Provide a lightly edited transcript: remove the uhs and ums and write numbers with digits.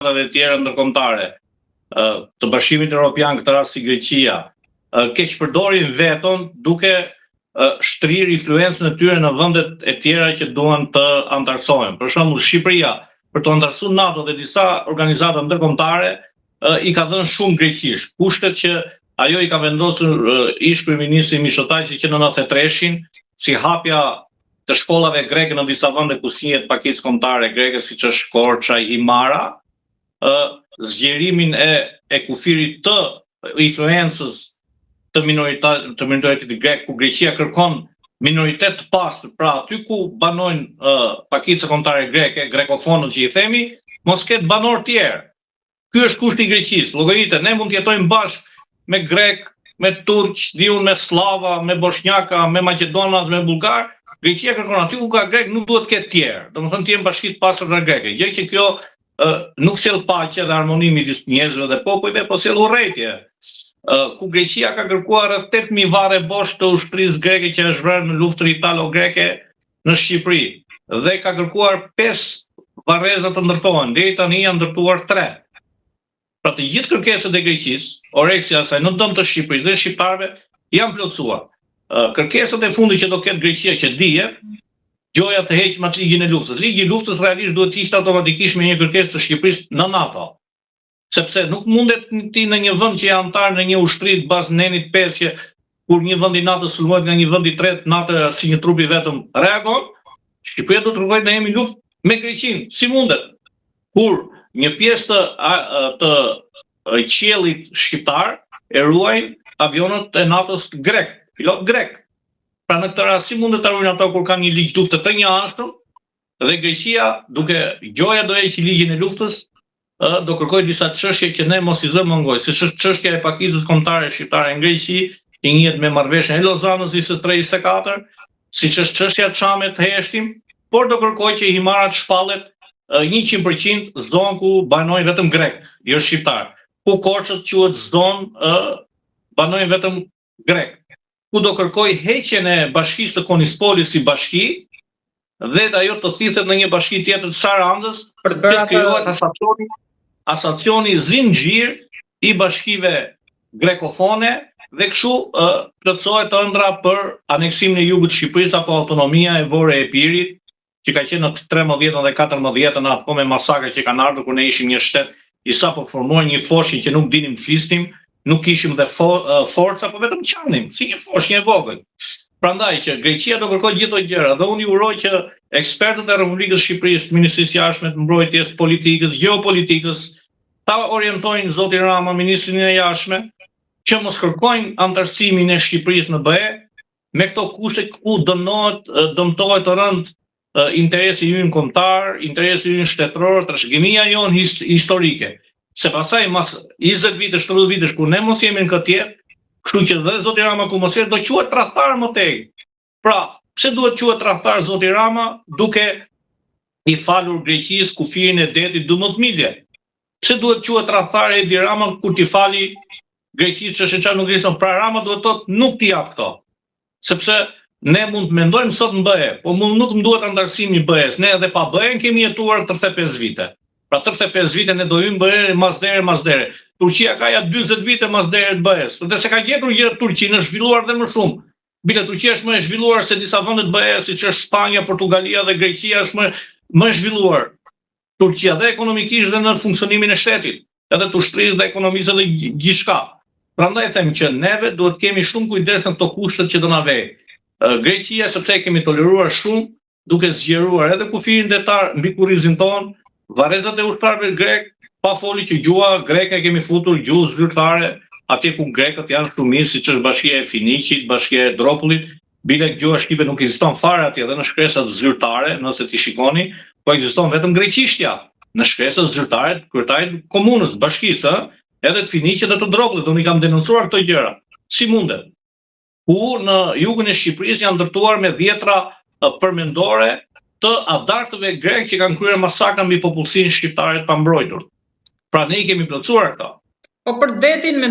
dhe tjera ndërkombëtare të Bashkimit Evropian, këtë rast si Greqia, keq përdorin veton duke shtrirë influencën e tyre në vendet e tjera që duan të antarësohen. Për shembull, Shqipëria për të antarësuar NATO dhe disa organizata ndërkombëtare i ka dhënë shumë Greqish, kushtet që ajo i ka vendosur ish kryeministri Mitsotakis që në 93-shin, si hapja të shkollave greke në disa vende ku sjihet pakicë kombëtare greke, siç është Korça, Himara, zgjerimin e kufirit të influencës të minoritetit grek, ku Greqia kërkon minoritet të pastër, pra aty ku banojnë pakica kombëtare greke, grekofonët që i themi, mos ketë banor tjerë. Ky është kushti i Greqisë. Llogaritë, ne mund të jetojmë bashkë me grek, me turq, diun me slava, me bosnjaka, me maqedonas, me bullgar. Greqia kërkon aty ku ka grek nuk duhet të ketë tjerë. Domethënë të jenë bashki të pastër nga greke. Gjë që kjo nuk sjell paqe dhe harmoni midis njerëzve dhe popujve, po sjell urrëtie. Ku Greqia ka kërkuar rreth 8000 varre bosh të ushtrisë greke që është vrarë në luftën italo-greke në Shqipëri dhe ka kërkuar 5 varreza të ndërtohen, deri tani janë ndërtuar 3. Pra të gjithë kërkesat e Greqisë, oreksja e saj në dëm të Shqipërisë dhe shqiptarëve janë plotësuar. Kërkesat e fundit që do ketë Greqia që dihet, gjoja të heqë atë ligjin e luftës. Ligji i luftës realisht duhet të ishte automatikisht me një kërkesë të Shqipërisë në NATO. Sepse nuk mundet ti në një vend që je antar në një ushtri të bazë nenit 5 që kur një vend i NATO sulmohet nga një vend i tretë, NATO si një trup i vetëm reagon, Shqipëria do të kërkojë në jemi luftë me Greqinë. Si mundet? Kur një pjesë të qiellit shqiptar e ruajnë avionët e NATO-s grek, pilot grek. Pra në këtë rast si mundet ta ruajnë ato kur kanë një ligj lufte të njëanshëm dhe Greqia, duke gjoja do heqë ligjin e luftës, do kërkoj disa çështje që ne mos i zëmë ngoj, si është çështja e pakicës kombëtare shqiptare në Greqi, që njihet me marrëveshjen e Lozanës 23-24, siç është çështja e Çamit të heshtim, por do kërkoj që Himara të shpallet 100% zonë ku banojnë vetëm grek, jo shqiptar. Ku Korçët quhet zonë banojnë vetëm grek. Ku do kërkoj heqjen e bashkisë të Konispolit si bashki dhe ajo të thithet në një bashki tjetër të Sarandës, për të krijuar asacioni zinxhir i bashkive grekofone dhe kështu plotësohet ëndra për aneksimin e jugut të Shqipërisë apo autonomia e Vore e Epirit, që ka qenë në 13 dhe 14 apo me masakra që kanë ardhur kur ne ishim një shtet i sapo formuar, një foshin që nuk dinim të flisnim, nuk kishim dhe forca, po vetëm qanim, si një fosh një vogël. Prandaj që Greqia do kërkojë gjithë këto gjëra dhe unë ju uroj që ekspertët e Republikës Shqipërisë, Ministrisë së Jashtme të Mbrojtjes, Politikës, Gjeopolitikës, ta orientojnë zotin Rama, Ministrin e Jashtme, që mos kërkojnë antarësimin e Shqipërisë në BE me këto kushte ku dëmtohet rënd interesi ynë kombëtar, interesi ynë shtetëror, trashëgimia jonë historike. Se pasaj mas 20 vitesh, 30 vitesh kur ne mos jemi në këtë jetë, kështu që dhe zoti Rama ku mos do quhet tradhtar më tej. Pra, pse duhet quhet tradhtar zoti Rama duke i falur Greqisë kufirin e detit 12.000? Pse duhet quhet tradhtar Edi Rama kur t'i fali Greqisë çështën çfarë nuk grisën? Pra Rama duhet thotë nuk t'i jap këto. Sepse ne mund të mendojmë sot në BE, po nuk më duhet antarësimi i BE-s. Ne edhe pa BE-n kemi jetuar 35 vite. Pra 35 vite ne do hyjmë BE masdere. Turqia ka ja 40 vite masdere të BE-s. Dhe se ka gjetur gjë Turqinë është zhvilluar dhe më shumë. Bile Turqia është më e zhvilluar se disa vende të BE-s, siç është Spanja, Portugalia dhe Greqia është më e zhvilluar. Turqia dhe ekonomikisht dhe në funksionimin e shtetit, edhe të ushtrisë dhe ekonomisë dhe gjithçka. Prandaj them që neve duhet kemi shumë kujdes në këto kushtet që do na vej. Greqia sepse e kemi toleruar shumë, duke zgjeruar edhe kufirin detar mbi kurrizin ton, varrezat e ushtarëve grek, pa foli që gjua greke kemi futur gjuhë zyrtare, atje ku grekët janë shumir, siç është bashkia e Finiqit, bashkia e Dropullit, bile gjua shqipe nuk ekziston fare atje dhe në shkresat zyrtare, nëse ti shikoni, po ekziston vetëm greqishtja. Në shkresat zyrtare të kryetarit komunës, bashkisë, edhe të Finiqit dhe të Dropullit, unë i kam denoncuar këto gjëra. Si mundet? Ku në jugun e Shqipërisë janë ndërtuar me dhjetra përmendore të adartëve grek që kanë kryer masakra mbi popullsinë shqiptare të pambrojtur. Pra ne i kemi plotësuar këto. Po për detin